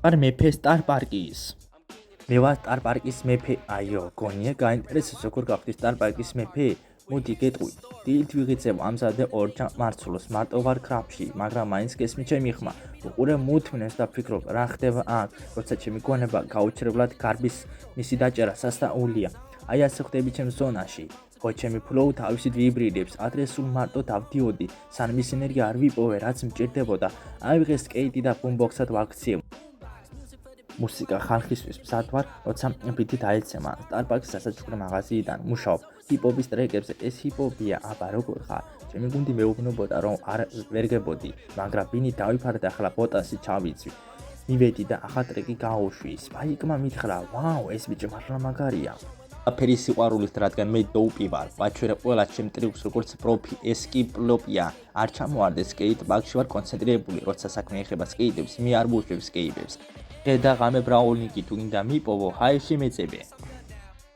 არ მეფე სტარ პარკის. მე ვარ სტარ პარკის მეფე. აიო, გონია გაინტერესებს როგორ გავხდი სტარ პარკის მეფე? მოდი გეტყვი. დილით ვიღიცებ ამზადე ორჯა მარცვლოს, მარტო ვარ კრაფში, მაგრამ მაინც გესმის ჩემი ხმა. უყურე მუთმნეს და ფიქრობ, რა ხდება აქ, როცა ჩემი გონება გაუჩერებლად გარბის მისი დაჭერა სასწაულია. აი ასე ხდები ჩემს ზონაში. ხო ჩემი ფლოუ თავისით ვიბრირებს, ადრე სულ მარტო დავდიოდი, სანამ ის ენერგია არ ვიპოვე, რაც მჭირდებოდა. აივიღე სკეიტი და ბუმბოქსად ვაქციე. მუსიკა ხალხისთვის მზად ვარ, როცა ბიტი დაეცემა. სტარბაკის სასაჩუქრ მაღაზიიდან მუშაობ. ჰიპ-ჰოპის ტრეკებზე ეს ჰიპ-ჰოპია, აბა როგორ ხარ? ჩემი გუნდი მეუბნებოდა, რომ არ ვერგებოდი, მაგრამ ბინი დავიფარდა, ახლა ბოტასი ჩავიცვი. მივედი და ახლა ტრეკი გაუშვი. სპაიკმა მითხრა, ვაუ, ეს ბიჭი მართლა მაგარია. აფერი სიყვარულით, რადგან მე დოუპი ვარ, ბაჩვერე ყველა ჩემ ტრიუქს როგორც პროფი, ეს კი პლოპია. არ ჩამოვარდე სკეიტ პარკში ვარ კონცენტრირებული, როცა საქმე ეხება სკეიტებს, მე არ ვუშვებ სკეიტებს. და ღამე ბრაულნიკი თუ გინდა მიპოვო, ჰაიში მეწებე.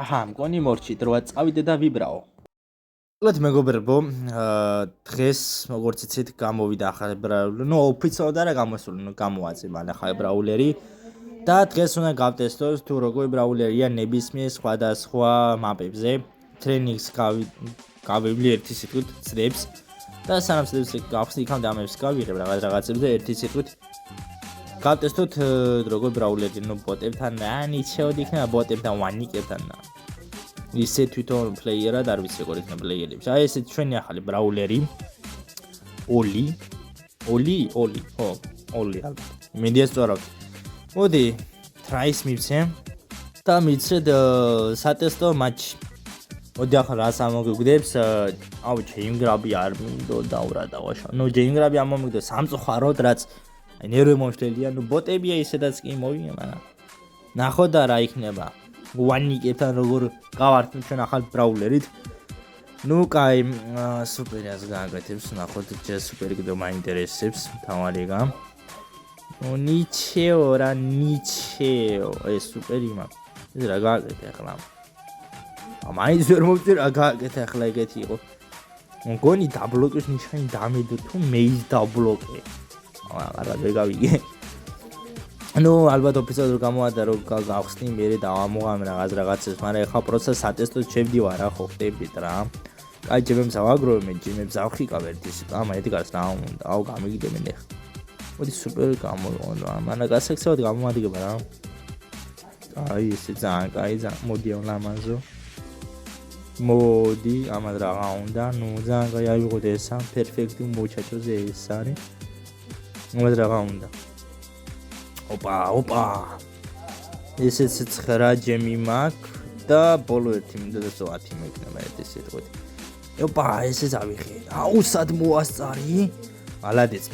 აჰა, მგონი მორჩი, დროა წავიდე და ვიბრაო. ვლად მეგობრებო, დღეს როგორც იცით გამოვიდა ახალი ბრაული, ნუ ოფიციალურად არა გამოსული, ნუ გამოაწება ახალი ბრაულერი. და დღეს უნდა გავტესტოს თუ როგორი ბრაულერია ნებისმიერ სხვადასხვა მაპებზე. ტრენინგს გავივლი ერთი სიტყვით წრებს და სანამ წრებს გავხსნი იქამდე ამებს გავიღებ რაღაცებზე ერთი სიტყვით. გავტესტოთ როგორი ბრაულერი, ნუ ბოტებთან რა ნიჩეოდი იქნება ბოტებთან ვანიკებთან. ისე თვითონ პლეიერად არ ვიცი როგორ იქნება პლეიერებს. აი ესე ჩვენი ახალი ბრაულერი. ოლი, ხო, ოლი ალბათ. მედია სწორად. მოდი, ტრაის მივცე და მიცრედ სატესტო მატჩი. მოდი ახლა რას ამოგიგდებს? აუ, ჯეინგრაბი არ მინდო დავრა დავაშა. ნუ ჯეინგრაბი ამომიგდო სამწუხაროდ, რაც აი ნერვე მომშლელია, ნუ ბოტებია ისედაც კი მოვიგე, მაგრამ ნახოთ და რა იქნება. ვანიკებთან როგორ გავართ ჩვენ ახალ ბრაულერით. ნუ კაი, სუპერიას გააკეთებს, ნახოთ ჯერ სუპერი კიდევ მაინტერესებს, თავარიგა. ნიჩეო რა ნიჩეო ეს სუპერი მაგ ეს რა გააკეთე ახლა მაინც ვერ მოვწერ რა გააკეთე ახლა ეგეთი იყო მგონი დაბლოკის ნიშანი დამედო თუ მეის დაბლოკე არა ვერ გავიგე ნუ ალბათ ოფიციალურად გამოადა რომ გავხსნი მე დავამოღამე რაღაცებს მაგრამ ახლა პროცესს ატესტოს შევდივარ რა ხო ხდებით რა კაი ჯემებს ავაგროვე მე ჯემებს ავხიკავ ერთის ამა ედგარს რა უნდა აუ გამიგდები ნახ მოდი სუპერ გამოიყო რა მან გასექსავად გამომადგება რა აი ესე ძალიან კაი მოდი ლამაზო მოდი ამად რაღა უნდა ნუ ძალიან კაი აიღოთ ესა პერფექტი მოჩაჭოზე ეს არის ამად რაღა უნდა ოპა ესეც 9 ჯემი მაქვს და ბოლო ერთი მინდა და 10 მექნება ერთი სიტყვით ოპა ესეც ავიღე აუ სად მოასწარი მალადეც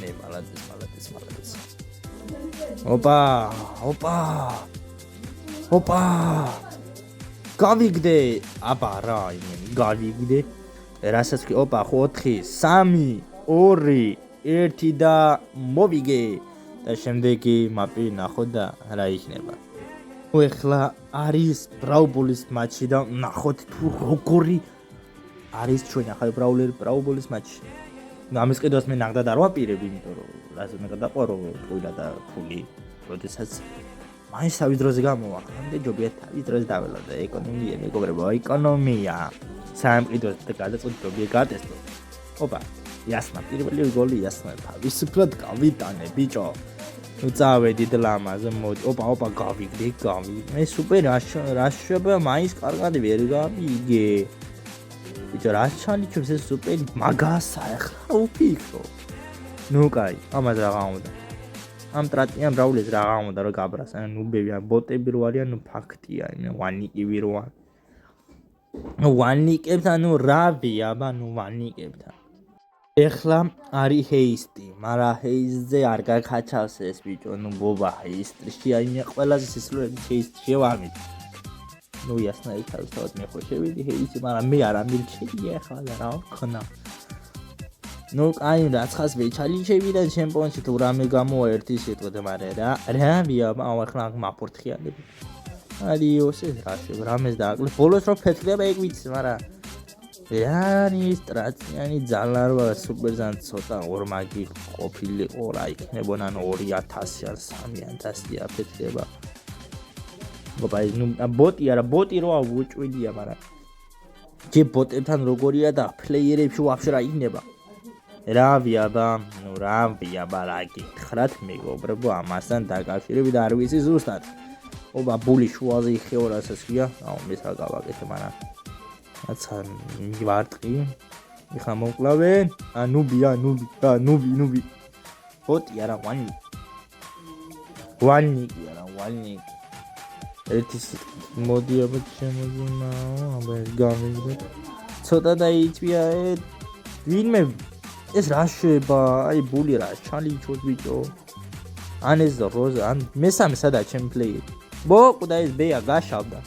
ოპა გავიგდე აბა რა იმენი გავიგდე რასაც კი ოპა 4 3 2 1 და მოვიგე და შემდეგი მაპი ნახოთ და რა იქნება ნუ ეხლა არის ბრაუბოლის მატჩი და ნახოთ თუ როგორი არის ჩვენი ახალი ბრაუბოლის მატჩი ამის კიდევაც მე ნახდა და არ ვაპირებ იმიტომ რომ რაზე მე გადაყვარო ტყუილა და ფული როდესაც მაინც თავის დროზე გამოვა ხამდე ჯობია თავის დროზე დაველო და ეკონომია მეგობრებო ეკონომია სამყიდოს და გადაწყვეტ ჯობია გატესტო ოპა იასნა პირველი გოლი იასნა თავისუფლად გავიტანე ბიჭო ნუ წავედით ლამაზე მოდი ოპა გავიგდე მე სუპერ რაშობა მაინც კარგად ვერ გავიგე ბიჭო რა ჩალიჩებს ეს სუპერი მაგასა ახლა უფიქრო ნუ კაი ამას რა გაუნდა ამ ტრატიან ბრაულეს რა გაუნდა რომ გაბრას ან ნუბებია ბოტები რო არიან ნუ ფაქტია იმე ვანიკივი რო ან ვანიკებთან ნუ რავი აბა ნუ ვანიკებთან ეხლა არის ჰეისტი მაგრამ ჰეისტზე არ გაკაჩავს ეს ბიჭო ნუ ბობა ჰეისტში აიმე ყველაზე სისულელით ჰეისტი შევამით ნუ იასნა ითავს მე ხო შევიდი ჰეისტი მაგრამ მე არ ამირჩევია ახლა რა ვქნა ნუ კაი რაცხას ვეჩალიჩები და ჩემპიონში თუ რამე გამოვა ერთი სიტყვით მაგრამ რა ვიაბა ახლა მაფორთხიანები ადიოს ეს რა შევ რამეს დააკლე ბოლოს რო ფეთქდება ეგ ვიცი მაგრამ Reani strațiani zalarva superzant ცოტა ორმაგი ყოფილიყო რა იქნებოდა 2000 ან 3000 აფეთქება. მოგაი ნუ ბოტი არა ბოტი როა უჭვილია მაგრამ ჯე ბოტებთან როგორია და პლეიერებში ვაფშე რა იქნება. რავია ბა, ნუ რავია ბა რა გითხრათ მეგობრებო ამასთან დაკავშირებით არ ვიცი ზუსტად. ობა ბული შუაზე იხეო რასაც გია, აუ მე რა გავაკეთე მაგრამ რაცა მივარტყი. ეხლა მოკლავენ. ნუბი. ბოტი არა ვანი. ვანიკი არა ვანი. ერთი მოდი აბა შემოგუნაო, აბა გამიგდე. ცოტა დაიწვია ვინმე ეს რა შეება? აი ბული რა ჩალიჩოდ ბიჭო. ან ეს როზა, ან მესამე სადა ჩემ პლეიერი. ბოყდა ეს ბეა გაშავდა.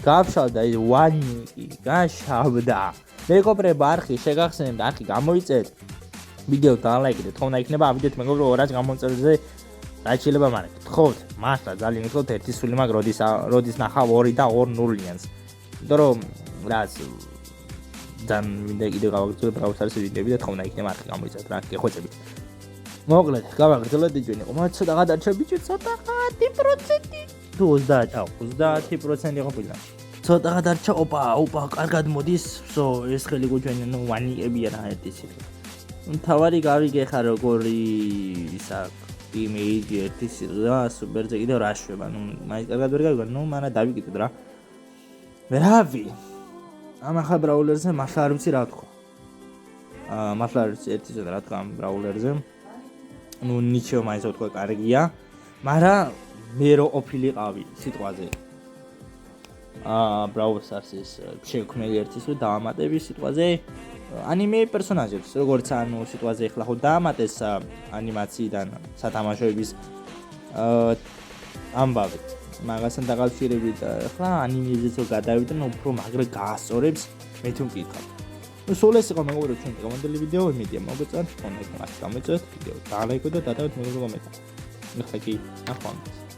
გავშავდა ეს ვანიკი, გაშავდა. მეგობრებო არხი შეგახსენებთ, არხი გამოიწეთ. ვიდეო დალაიქეთ, თხოვნა იქნება ამ ვიდეოთ მეგობრებო 200 გამოწერზე. რა შეიძლება მაგრამ გთხოვთ, მართლა ძალიან გთხოვთ ერთი სული მაგ როდის ნახავ 2 და 2-0-იანს. იმიტომ რომ რაც ძალიან მინდა კიდე გავაგრძელებ ბრაუსარის ვიდეოები და თხოვნა იქნება არხი გამოიწეთ რა, გეხვეწებით. მოკლედ, გავაგრძელოთ იჯვენი. მაგრამ ცოტა გადარჩა ბიჭო, ცოტა 10%. თუ 30% იყო პილნა. ცოტა გადარჩა, ოპა, კარგად მოდის. ეს ხელი გუჩვენი, ნუ ვანიკებია რა ერთი სიტყვა. თავარი გავიგე ხარ როგორი ისა იმეიჯი ერთი სიტყვა, სუპერზე კიდევ რა შვება. ნუ მაინც კარგად ვერ გავიგე, ნუ მანა დავიკიდეთ რა. რავი. ამ ახალ ბრაულერზე მართლა არ ვიცი რა თქვა. მართლა არ ვიცი ერთი ზედა რა თქვა ამ ბრაულერზე. ნუ ნიჩეო მაინც თქვა კარგია, მაგრამ მე რო ოფილიყავი სიტყვაზე. ბრაულ სტარსის შექმნელი ერთის რო დაამატები სიტყვაზე ანიმე პერსონაჟებს, როგორც ანუ სიტყვაზე ეხლა ხო დაამატეს ანიმაციიდან სათამაშოების ამბავი. მაგასთან დაკავშირებით ეხლა ანიმეზეც რო გადავიდა, უფრო მაგრა გაასწორებს მე თუ მკითხავ. ნუ სულ ეს იყო მეგობრებო ჩვენი გამოდელი ვიდეო, იმედია მოგეწონთ, თქონდეთ მას გამოიწვევთ ვიდეო, დალაიქოთ და დადავეთ მეგობრებო კომენტარი. ეხლა კი ნახვამდის.